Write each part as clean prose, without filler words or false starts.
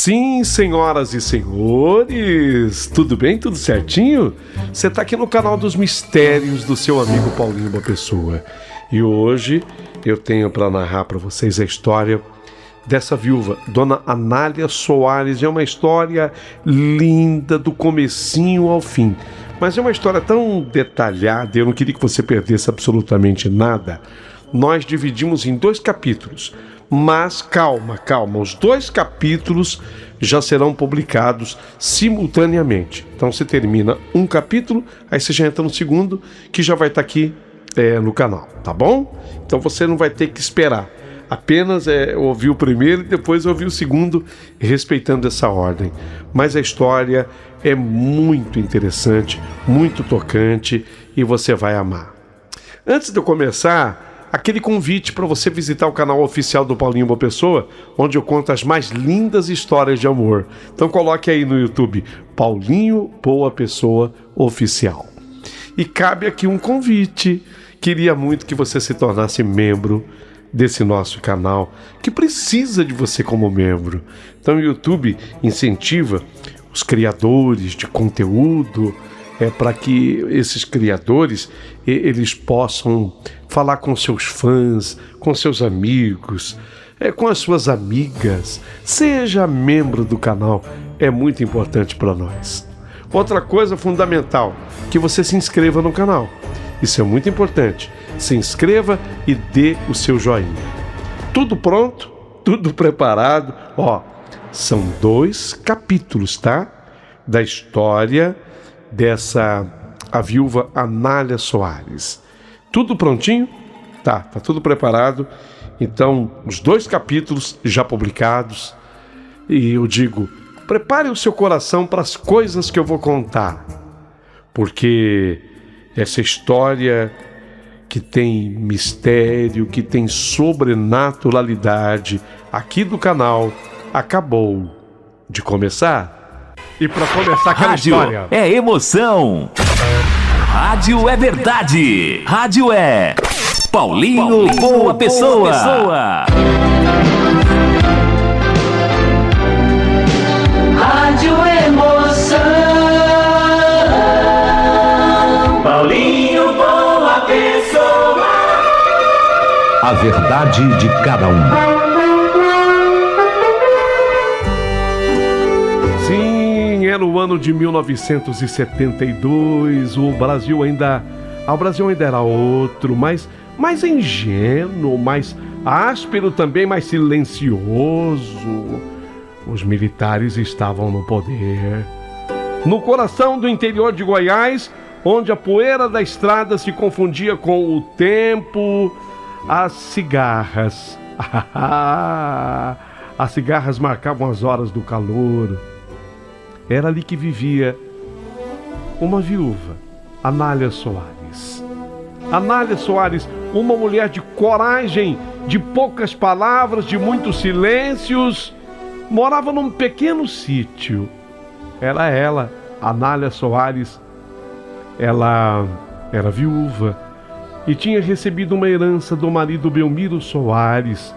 Sim, senhoras e senhores, tudo bem? Tudo certinho? Você está aqui no canal dos mistérios do seu amigo Paulinho Boa Pessoa. E hoje eu tenho para narrar para vocês a história dessa viúva, Dona Anália Soares. É uma história linda do comecinho ao fim. Mas é uma história tão detalhada, eu não queria que você perdesse absolutamente nada. Nós dividimos em 2 capítulos. Mas calma, os 2 capítulos já serão publicados simultaneamente. Então você termina um capítulo, aí você já entra no segundo, que já vai estar aqui no canal, tá bom? Então você não vai ter que esperar. Apenas ouvir o primeiro e depois ouvir o segundo, respeitando essa ordem. Mas a história é muito interessante, muito tocante e você vai amar. Antes de eu começar, aquele convite para você visitar o canal oficial do Paulinho Boa Pessoa, onde eu conto as mais lindas histórias de amor. Então coloque aí no YouTube, Paulinho Boa Pessoa Oficial. E cabe aqui um convite. Queria muito que você se tornasse membro desse nosso canal, que precisa de você como membro. Então o YouTube incentiva os criadores de conteúdo, para que esses criadores eles possam falar com seus fãs, com seus amigos, com as suas amigas. Seja membro do canal, é muito importante para nós. Outra coisa fundamental, que você se inscreva no canal. Isso é muito importante. Se inscreva e dê o seu joinha. Tudo pronto, tudo preparado. São 2 capítulos, tá? Da história a viúva Anália Soares. Tudo prontinho? Tá tudo preparado. Então, os 2 capítulos já publicados. E eu digo, prepare o seu coração para as coisas que eu vou contar. Porque essa história que tem mistério, que tem sobrenaturalidade aqui do canal, acabou de começar. E para começar aquela história... é emoção. Rádio é verdade. Rádio é Paulinho Boa Pessoa. Rádio Emoção. Paulinho Boa Pessoa. A verdade de cada um. Era o ano de 1972, o Brasil ainda era outro, mais ingênuo, mais áspero também, mais silencioso. Os militares estavam no poder. No coração do interior de Goiás, onde a poeira da estrada se confundia com o tempo, as cigarras. As cigarras marcavam as horas do calor. Era ali que vivia uma viúva, Anália Soares. Anália Soares, uma mulher de coragem, de poucas palavras, de muitos silêncios, morava num pequeno sítio. Era ela, Anália Soares. Ela era viúva e tinha recebido uma herança do marido Belmiro Soares,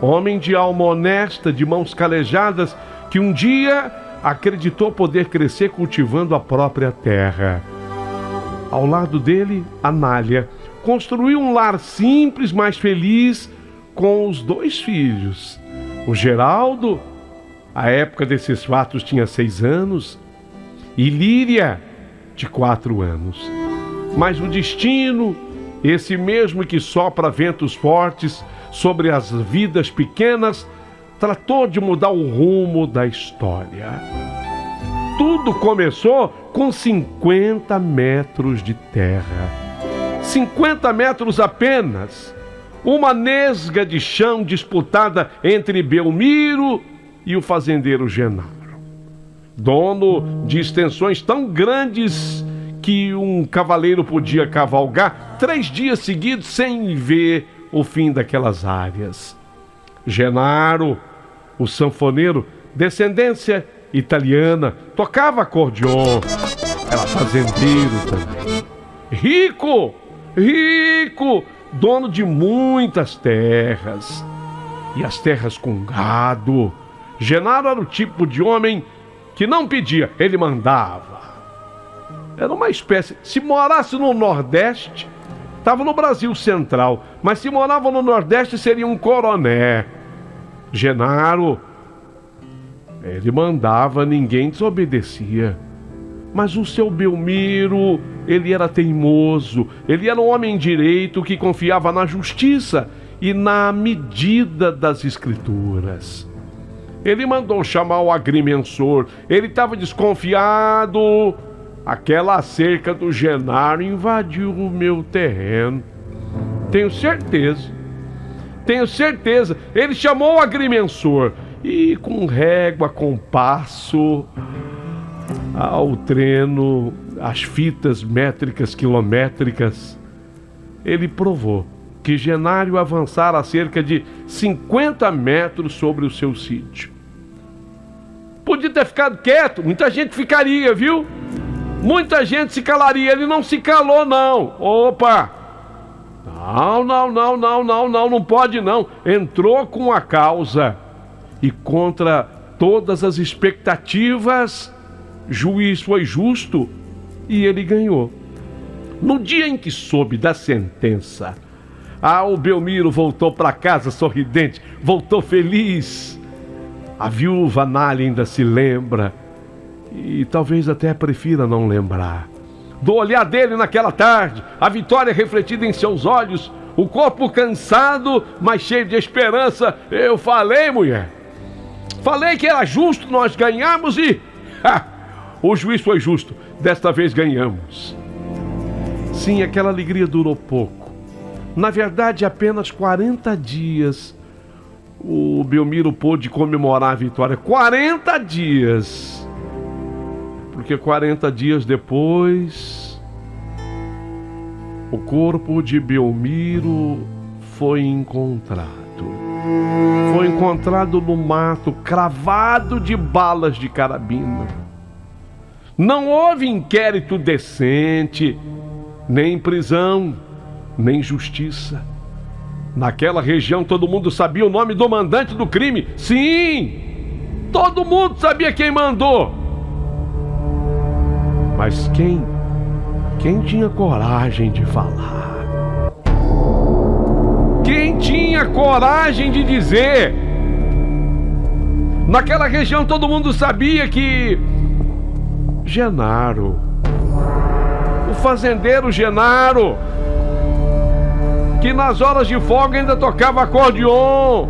homem de alma honesta, de mãos calejadas, que um dia acreditou poder crescer cultivando a própria terra. Ao lado dele, Anália construiu um lar simples, mas feliz, com os 2 filhos. O Geraldo, à época desses fatos, tinha 6 anos, e Líria, de 4 anos. Mas o destino, esse mesmo que sopra ventos fortes sobre as vidas pequenas, tratou de mudar o rumo da história. Tudo começou com 50 metros de terra. 50 metros apenas. Uma nesga de chão disputada entre Belmiro e o fazendeiro Genaro, dono de extensões tão grandes que um cavaleiro podia cavalgar 3 dias seguidos sem ver o fim daquelas áreas. Genaro, o sanfoneiro, descendência italiana, tocava acordeon, era fazendeiro também. Rico, dono de muitas terras, e as terras com gado. Genaro era o tipo de homem que não pedia, ele mandava. Era uma espécie... Se morasse no Nordeste, estava no Brasil Central, mas se morava no Nordeste seria um coroné. Genaro, ele mandava, ninguém desobedecia. Mas o seu Belmiro, ele era teimoso, ele era um homem direito que confiava na justiça e na medida das escrituras. Ele mandou chamar o agrimensor, ele estava desconfiado. Aquela cerca do Genaro invadiu o meu terreno. Tenho certeza. Ele chamou o agrimensor e com régua, compasso, ao treino, as fitas métricas, quilométricas, ele provou que Genaro avançara a cerca de 50 metros sobre o seu sítio. Podia ter ficado quieto, muita gente ficaria, viu? Muita gente se calaria, ele não se calou não. Opa! Não pode não. Entrou com a causa e contra todas as expectativas, juiz foi justo e ele ganhou. No dia em que soube da sentença, o Belmiro voltou para casa sorridente, voltou feliz. A viúva Anália ainda se lembra e talvez até prefira não lembrar do olhar dele naquela tarde, a vitória refletida em seus olhos, o corpo cansado, mas cheio de esperança. Eu falei, mulher, falei que era justo, nós ganhamos e o juiz foi justo, desta vez ganhamos. Sim, aquela alegria durou pouco. Na verdade, apenas 40 dias o Belmiro pôde comemorar a vitória. 40 dias. Porque 40 dias depois, o corpo de Belmiro foi encontrado. Foi encontrado no mato, cravado de balas de carabina. Não houve inquérito decente, nem prisão, nem justiça. Naquela região todo mundo sabia o nome do mandante do crime. Sim, todo mundo sabia quem mandou. Mas quem tinha coragem de falar? Quem tinha coragem de dizer? Naquela região todo mundo sabia que Genaro, o fazendeiro Genaro, que nas horas de folga ainda tocava acordeon,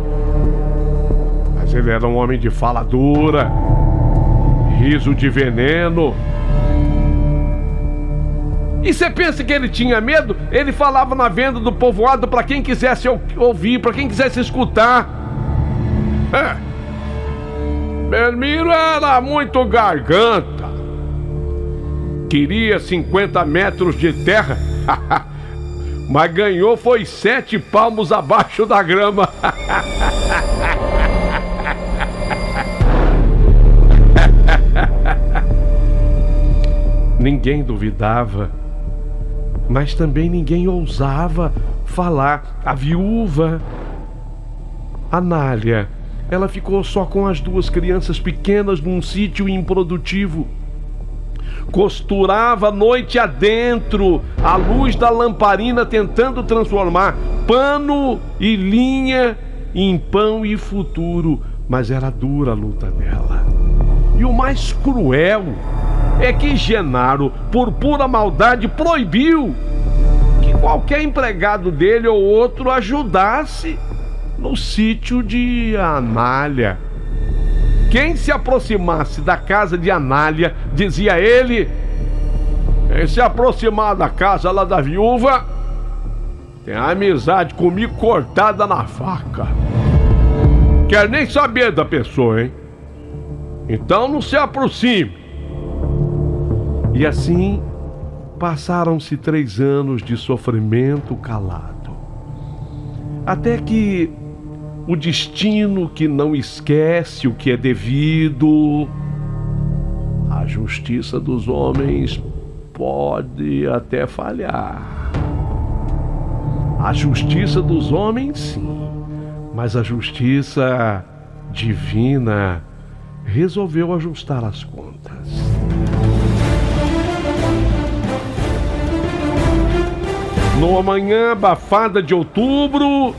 mas ele era um homem de fala dura, riso de veneno. E você pensa que ele tinha medo? Ele falava na venda do povoado para quem quisesse ouvir, para quem quisesse escutar. Belmiro era muito garganta. Queria 50 metros de terra, mas ganhou foi 7 palmos abaixo da grama. Ninguém duvidava, mas também ninguém ousava falar. A viúva Anália, ela ficou só com as 2 crianças pequenas num sítio improdutivo. Costurava noite adentro, à luz da lamparina, tentando transformar pano e linha em pão e futuro. Mas era dura a luta dela. E o mais cruel é que Genaro, por pura maldade, proibiu que qualquer empregado dele ou outro ajudasse no sítio de Anália. Quem se aproximasse da casa de Anália, dizia ele, quem se aproximar da casa lá da viúva, tem a amizade comigo cortada na faca. Quer nem saber da pessoa, hein? Então não se aproxime. E assim passaram-se 3 anos de sofrimento calado. Até que o destino, que não esquece o que é devido, a justiça dos homens pode até falhar. A justiça dos homens, sim, mas a justiça divina resolveu ajustar as contas. Numa manhã abafada de outubro,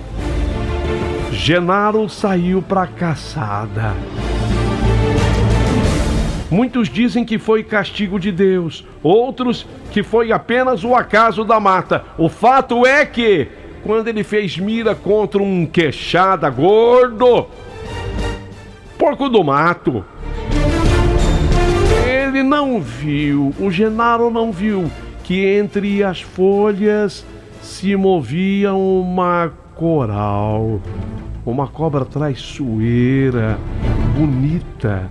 Genaro saiu para a caçada. Muitos dizem que foi castigo de Deus, outros que foi apenas o acaso da mata. O fato é que, quando ele fez mira contra um queixada gordo, porco do mato, ele não viu, o Genaro não viu que entre as folhas se movia uma coral, uma cobra traiçoeira, bonita,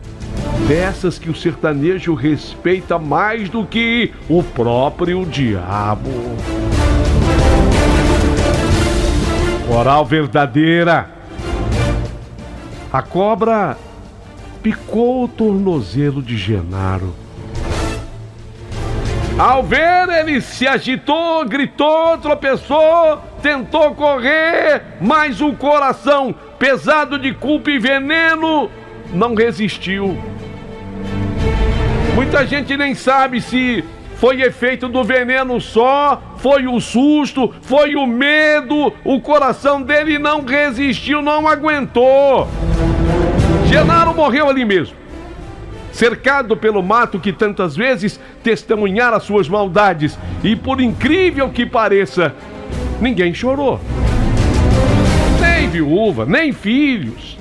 dessas que o sertanejo respeita mais do que o próprio diabo. Coral verdadeira. A cobra picou o tornozelo de Genaro. Ao ver, ele se agitou, gritou, tropeçou, tentou correr, mas o coração, pesado de culpa e veneno, não resistiu. Muita gente nem sabe se foi efeito do veneno só, foi o susto, foi o medo, o coração dele não resistiu, não aguentou. Genaro morreu ali mesmo, cercado pelo mato que tantas vezes testemunhara suas maldades. E por incrível que pareça, ninguém chorou. Nem viúva, nem filhos,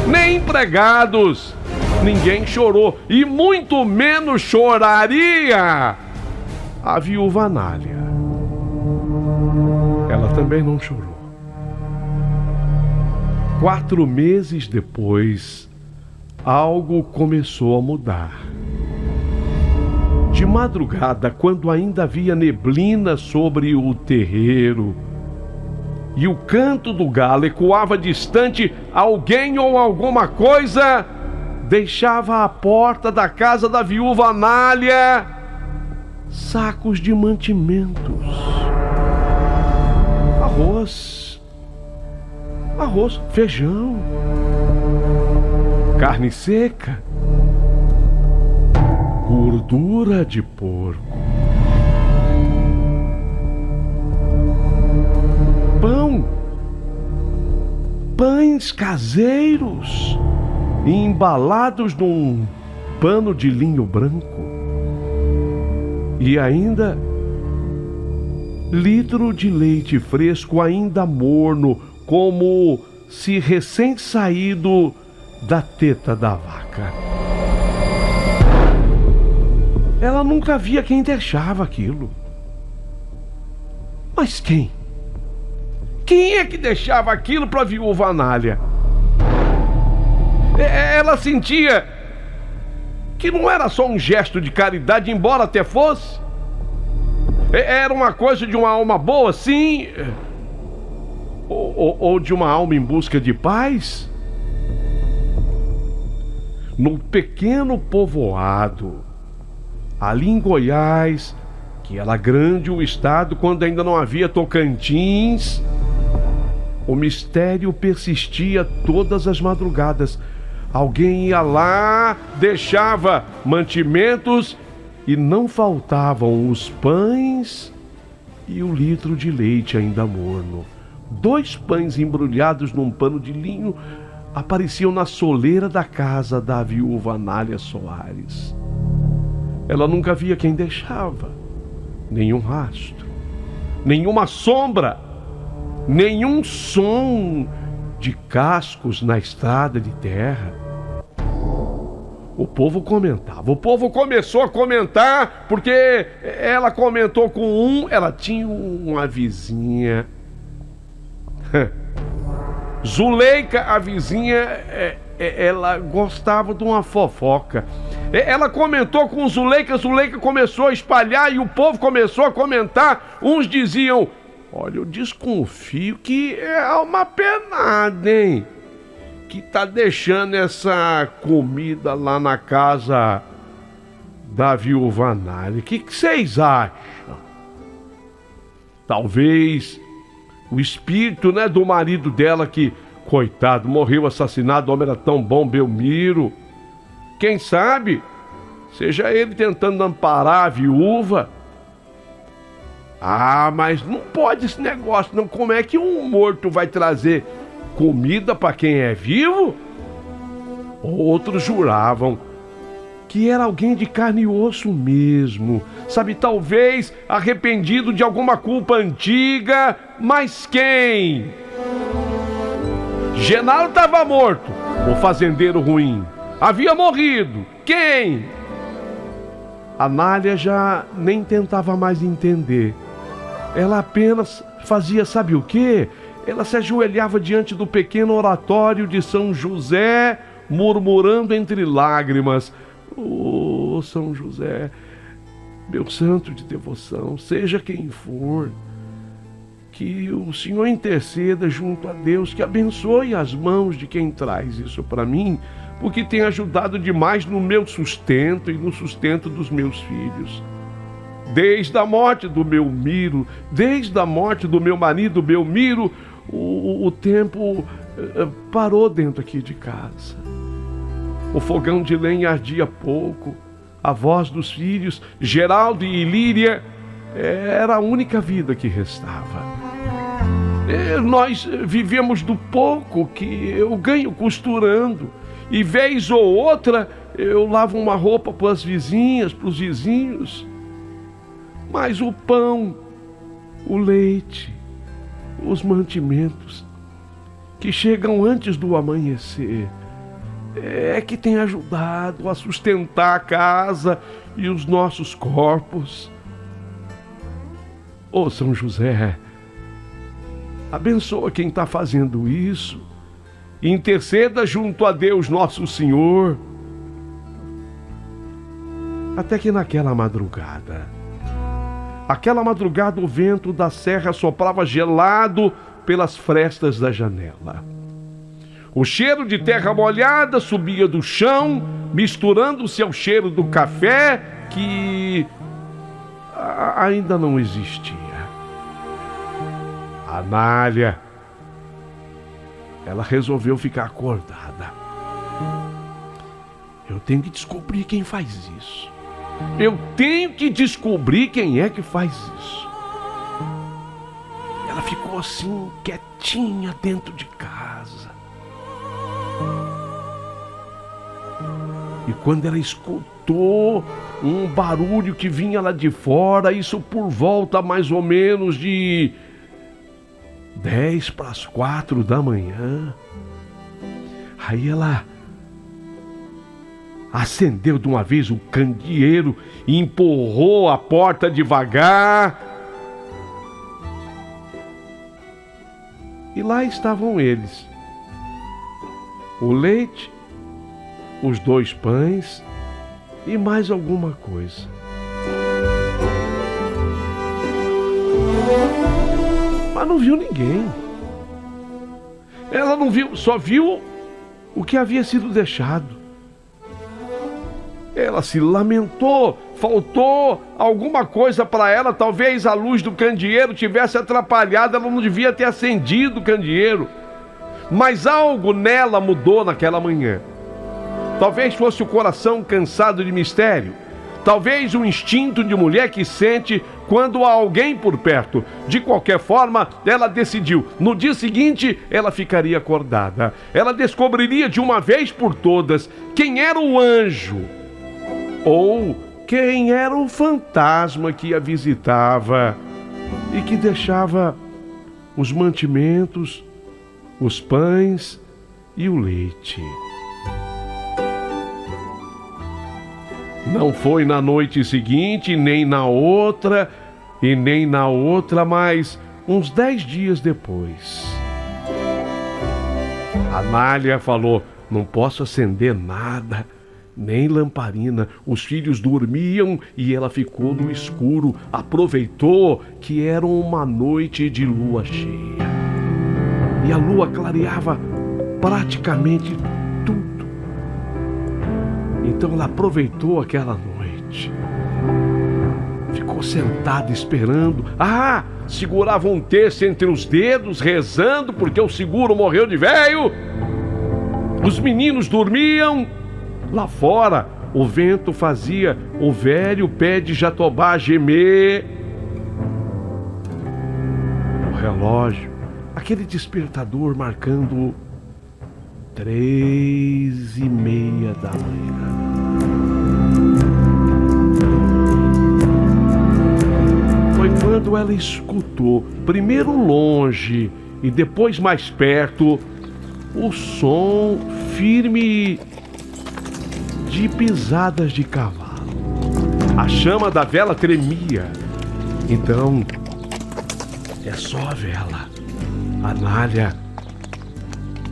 nem empregados. Ninguém chorou, e muito menos choraria a viúva Anália. Ela também não chorou. 4 meses depois, algo começou a mudar. De madrugada, quando ainda havia neblina sobre o terreiro e o canto do galo ecoava distante, alguém ou alguma coisa deixava à porta da casa da viúva Anália sacos de mantimentos. Arroz, feijão, carne seca, gordura de porco, pães caseiros embalados num pano de linho branco, e ainda litro de leite fresco ainda morno, como se recém-saído da teta da vaca. Ela nunca via quem deixava aquilo. Mas quem? Quem é que deixava aquilo para a viúva Anália? Ela sentia que não era só um gesto de caridade, embora até fosse. Era uma coisa de uma alma boa, sim, ou de uma alma em busca de paz. No pequeno povoado, ali em Goiás, que era grande o estado quando ainda não havia Tocantins, o mistério persistia todas as madrugadas. Alguém ia lá, deixava mantimentos e não faltavam os pães e o litro de leite ainda morno. 2 pães embrulhados num pano de linho apareciam na soleira da casa da viúva Anália Soares. Ela nunca via quem deixava, nenhum rastro, nenhuma sombra, nenhum som de cascos na estrada de terra. O povo comentava, o povo começou a comentar, porque ela comentou com ela tinha uma vizinha, Zuleika, a vizinha, ela gostava de uma fofoca. Ela comentou com Zuleika, Zuleika começou a espalhar e o povo começou a comentar. Uns diziam: olha, eu desconfio que é uma penada, hein? Que tá deixando essa comida lá na casa da viúva Anália. O que vocês acham? Talvez o espírito, do marido dela, que Coitado, morreu assassinado, o homem era tão bom, Belmiro. Quem sabe seja ele tentando amparar a viúva. Ah, mas não pode esse negócio, não. Como é que um morto vai trazer comida para quem é vivo? Outros juravam que era alguém de carne e osso mesmo, sabe, talvez arrependido de alguma culpa antiga, mas quem? Genaro estava morto, o fazendeiro ruim havia morrido, quem? Anália já nem tentava mais entender, ela apenas fazia sabe o quê? Ela se ajoelhava diante do pequeno oratório de São José, murmurando entre lágrimas: "Oh, São José, meu santo de devoção, seja quem for, que o Senhor interceda junto a Deus, que abençoe as mãos de quem traz isso para mim, porque tem ajudado demais no meu sustento e no sustento dos meus filhos. Desde a morte do Belmiro, desde a morte do meu marido Belmiro, o tempo parou dentro aqui de casa. O fogão de lenha ardia pouco, a voz dos filhos, Geraldo e Ilíria, era a única vida que restava. Nós vivemos do pouco que eu ganho costurando, e vez ou outra eu lavo uma roupa para as vizinhas, para os vizinhos. Mas o pão, o leite, os mantimentos que chegam antes do amanhecer é que tem ajudado a sustentar a casa e os nossos corpos. Ô São José, abençoa quem está fazendo isso, interceda junto a Deus Nosso Senhor. Até que naquela madrugada o vento da serra soprava gelado pelas frestas da janela. O cheiro de terra molhada subia do chão, misturando-se ao cheiro do café que ainda não existia. Anália, ela resolveu ficar acordada. Eu tenho que descobrir quem faz isso. Eu tenho que descobrir quem é que faz isso. Ela ficou assim, quietinha dentro de casa. E quando ela escutou um barulho que vinha lá de fora, isso por volta mais ou menos de 4:10 da manhã, aí ela acendeu de uma vez o candeeiro e empurrou a porta devagar. E lá estavam eles: o leite, os 2 pães e mais alguma coisa. Mas não viu ninguém. Ela não viu, só viu o que havia sido deixado. Ela se lamentou, faltou alguma coisa para ela, talvez a luz do candeeiro tivesse atrapalhado, ela não devia ter acendido o candeeiro. Mas algo nela mudou naquela manhã. Talvez fosse o coração cansado de mistério, talvez o instinto de mulher que sente quando há alguém por perto. De qualquer forma, ela decidiu. No dia seguinte, ela ficaria acordada. Ela descobriria de uma vez por todas quem era o anjo ou quem era o fantasma que a visitava e que deixava os mantimentos, os pães e o leite. Não foi na noite seguinte, nem na outra, e nem na outra, mas uns 10 dias depois. Anália falou: não posso acender nada, nem lamparina. Os filhos dormiam e ela ficou no escuro. Aproveitou que era uma noite de lua cheia. E a lua clareava praticamente tudo. Então ela aproveitou aquela noite. Ficou ficou sentada esperando. Segurava um terço entre os dedos, rezando, porque o seguro morreu de velho. Os meninos dormiam. Lá fora, o vento fazia o velho pé de jatobá gemer. O relógio, aquele despertador marcando 3:30 da manhã. Foi quando ela escutou, primeiro longe e depois mais perto, o som firme de pisadas de cavalo. A chama da vela tremia. Então, é só a vela. A Nália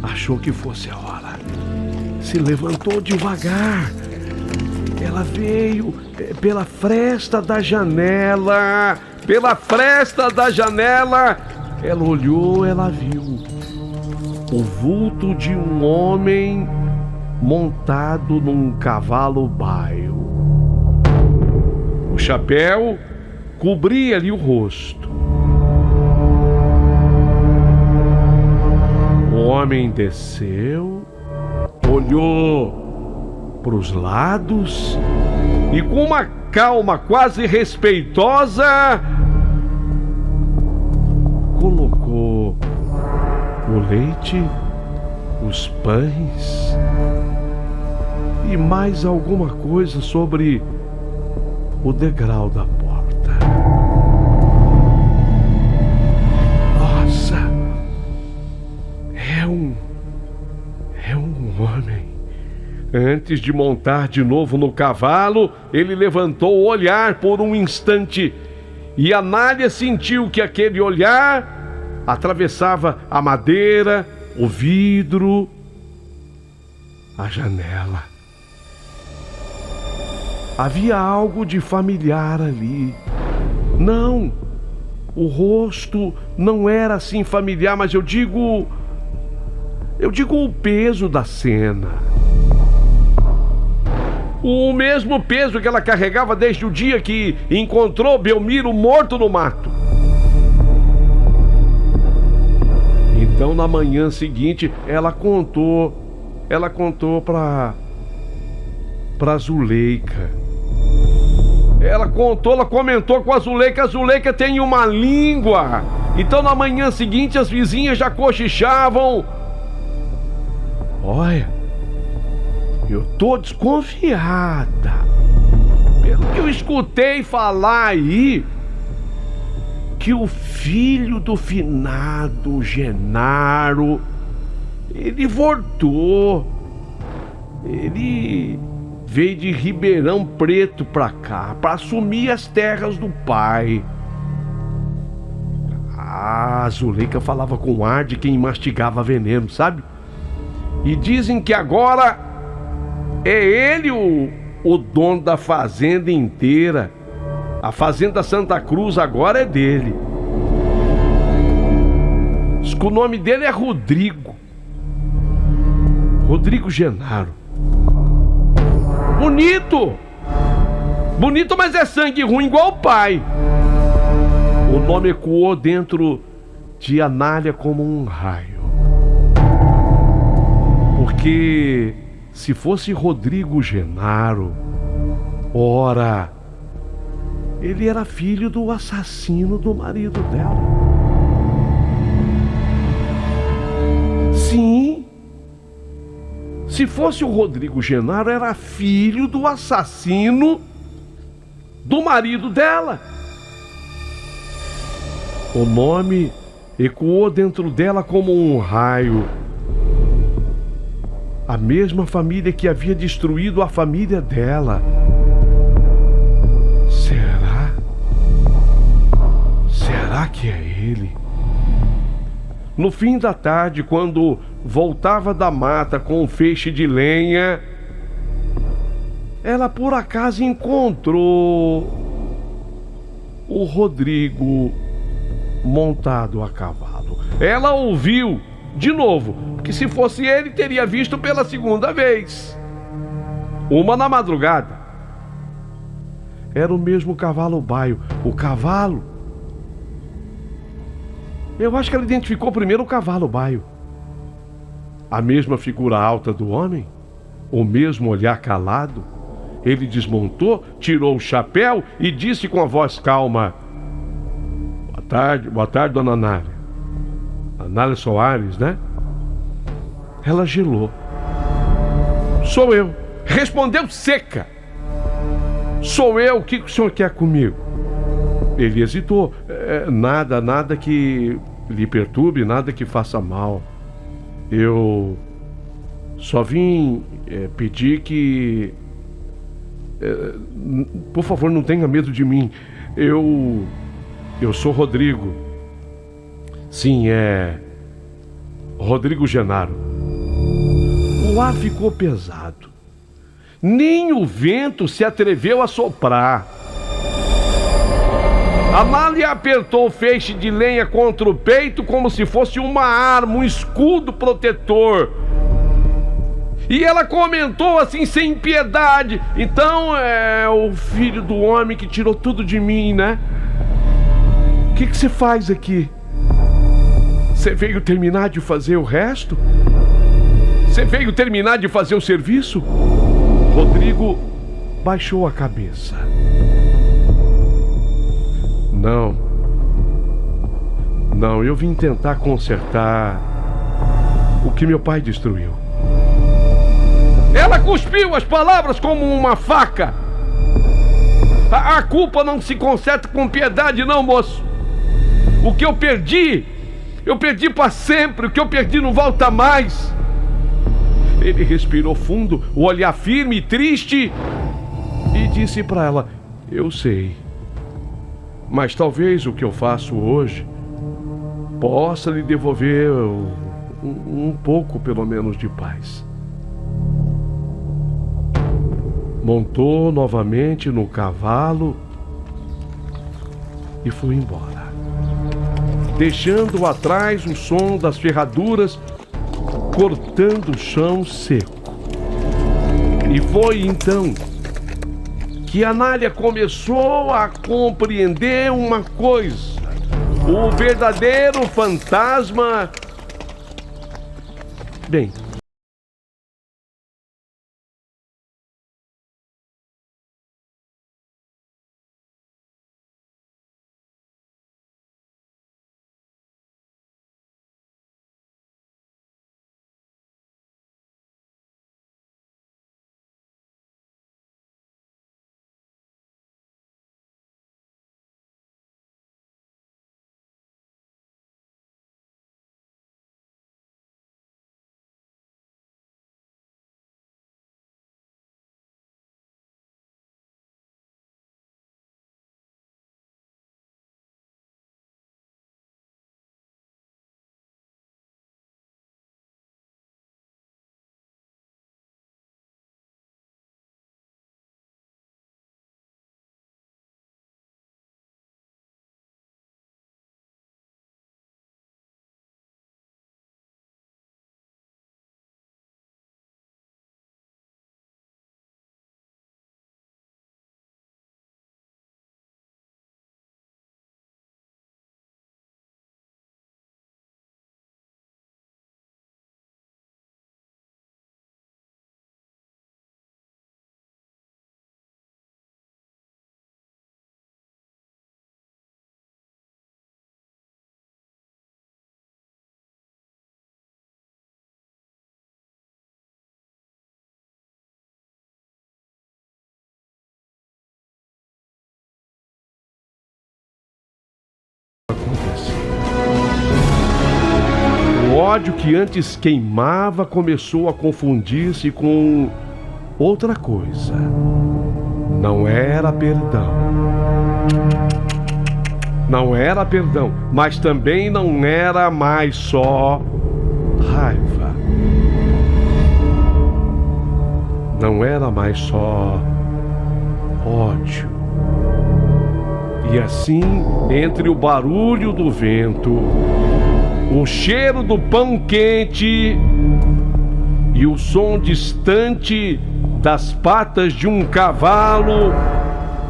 achou que fosse a hora. Se levantou devagar. Ela veio pela fresta da janela. Pela fresta da janela. Ela olhou, ela viu o vulto de um homem montado num cavalo baio. O chapéu cobria-lhe o rosto. O homem desceu, olhou para os lados e, com uma calma quase respeitosa, colocou o leite, os pães e mais alguma coisa sobre o degrau da porta. Nossa! É um homem. Antes de montar de novo no cavalo, ele levantou o olhar por um instante e a Nália sentiu que aquele olhar atravessava a madeira, o vidro, a janela. Havia algo de familiar ali. Não, o rosto não era assim familiar, mas eu digo o peso da cena. O mesmo peso que ela carregava desde o dia que encontrou Belmiro morto no mato. Então, na manhã seguinte, ela contou para Zuleika. Ela comentou com a Zuleika. A Zuleika tem uma língua. Então, na manhã seguinte, as vizinhas já cochichavam. Olha, eu tô desconfiada. Pelo que eu escutei falar aí, que o filho do finado Genaro, ele voltou. Ele veio de Ribeirão Preto pra cá, pra assumir as terras do pai. A Zuleika falava com ar de quem mastigava veneno, sabe? E dizem que agora é ele o dono da fazenda inteira. A fazenda Santa Cruz agora é dele. Diz que o nome dele é Rodrigo Genaro. Bonito, mas é sangue ruim igual o pai. O nome ecoou dentro de Anália como um raio. Porque se fosse Rodrigo Genaro, ora, ele era filho do assassino do marido dela. Sim, se fosse o Rodrigo Genaro, era filho do assassino do marido dela. O nome ecoou dentro dela como um raio. A mesma família que havia destruído a família dela. Será que é ele? No fim da tarde, quando voltava da mata com um feixe de lenha, ela por acaso encontrou o Rodrigo montado a cavalo. Ela ouviu de novo, porque se fosse ele, teria visto pela segunda vez. Uma na madrugada. Era o mesmo cavalo baio. O cavalo. Eu acho que ela identificou primeiro o cavalo baio. A mesma figura alta do homem, o mesmo olhar calado. Ele desmontou, tirou o chapéu e disse com a voz calma: boa tarde, dona Anália. Anália Soares, né? Ela gelou. Sou eu. Respondeu seca. Sou eu, o que o senhor quer comigo? Ele hesitou. Nada que lhe perturbe, nada que faça mal. Eu só vim pedir que... por favor, não tenha medo de mim. Eu sou Rodrigo. Sim, Rodrigo Genaro. O ar ficou pesado. Nem o vento se atreveu a soprar. Amália apertou o feixe de lenha contra o peito como se fosse uma arma, um escudo protetor. E ela comentou assim, sem piedade: então é o filho do homem que tirou tudo de mim, né? O que você faz aqui? Você veio terminar de fazer o resto? Você veio terminar de fazer o serviço? Rodrigo baixou a cabeça. Não, eu vim tentar consertar o que meu pai destruiu. Ela cuspiu as palavras como uma faca. A culpa não se conserta com piedade, não, moço. O que eu perdi para sempre. O que eu perdi não volta mais. Ele respirou fundo, o olhar firme e triste, e disse para ela: eu sei, mas talvez o que eu faço hoje possa lhe devolver um pouco, pelo menos, de paz. Montou novamente no cavalo e foi embora, deixando atrás o som das ferraduras cortando o chão seco. E foi então que Anália começou a compreender uma coisa: o verdadeiro fantasma. Bem, o ódio que antes queimava começou a confundir-se com outra coisa. Não era perdão. Não era perdão, mas também não era mais só raiva. Não era mais só ódio. E assim, entre o barulho do vento, o cheiro do pão quente e o som distante das patas de um cavalo,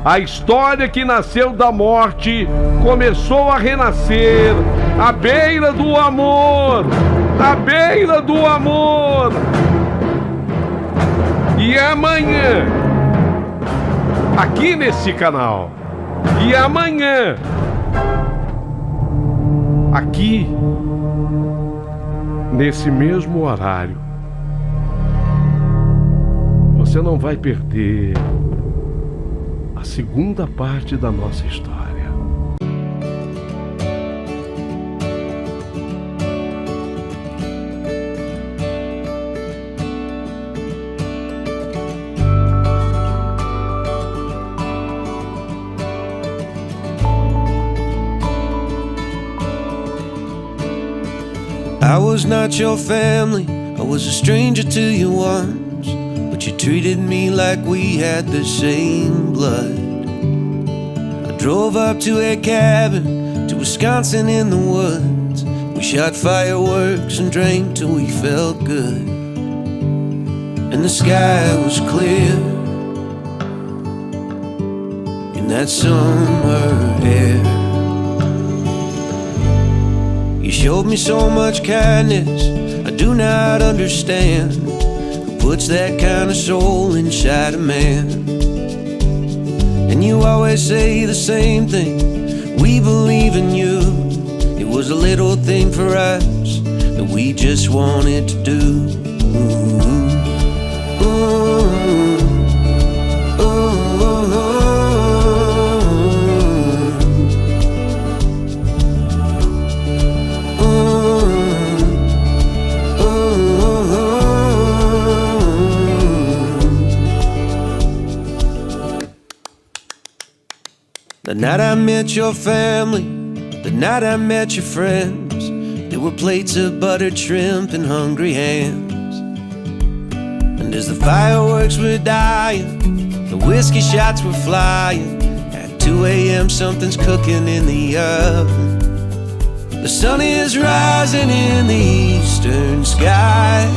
A história que nasceu da morte começou a renascer à beira do amor, à beira do amor. E amanhã, aqui nesse canal, e amanhã, aqui, nesse mesmo horário, você não vai perder a segunda parte da nossa história. I was not your family, I was a stranger to you once, but you treated me like we had the same blood. I drove up to a cabin, to Wisconsin in the woods. We shot fireworks and drank till we felt good, and the sky was clear in that summer air. You showed me so much kindness, I do not understand who puts that kind of soul inside a man. And you always say the same thing, we believe in you. It was a little thing for us that we just wanted to do. Ooh, ooh, the night I met your family, the night I met your friends, there were plates of buttered shrimp and hungry hands. And as the fireworks were dying, the whiskey shots were flying, at 2 a.m. something's cooking in the oven. The sun is rising in the eastern sky.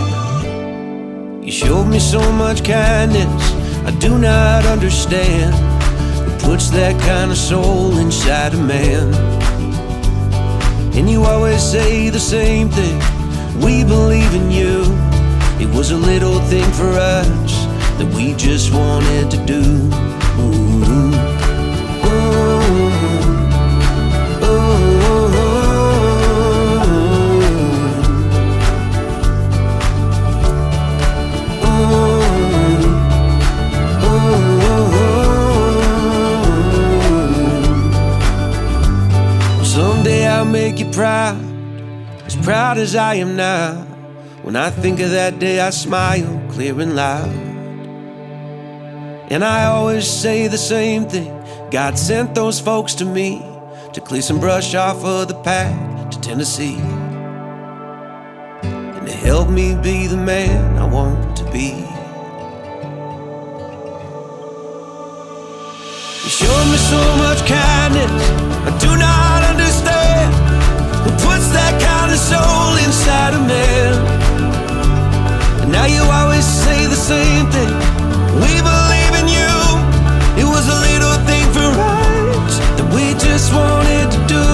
You showed me so much kindness, I do not understand who puts that kind of soul inside a man. And you always say the same thing, we believe in you. It was a little thing for us that we just wanted to do. Ooh, ooh, ooh. Someday I'll make you proud as I am now. When I think of that day I smile clear and loud. And I always say the same thing, God sent those folks to me to clear some brush off of the path to Tennessee, and to help me be the man I want to be. You showed me so much kindness, I do not understand who puts that kind of soul inside a man. And now you always say the same thing, we believe in you. It was a little thing for us that we just wanted to do.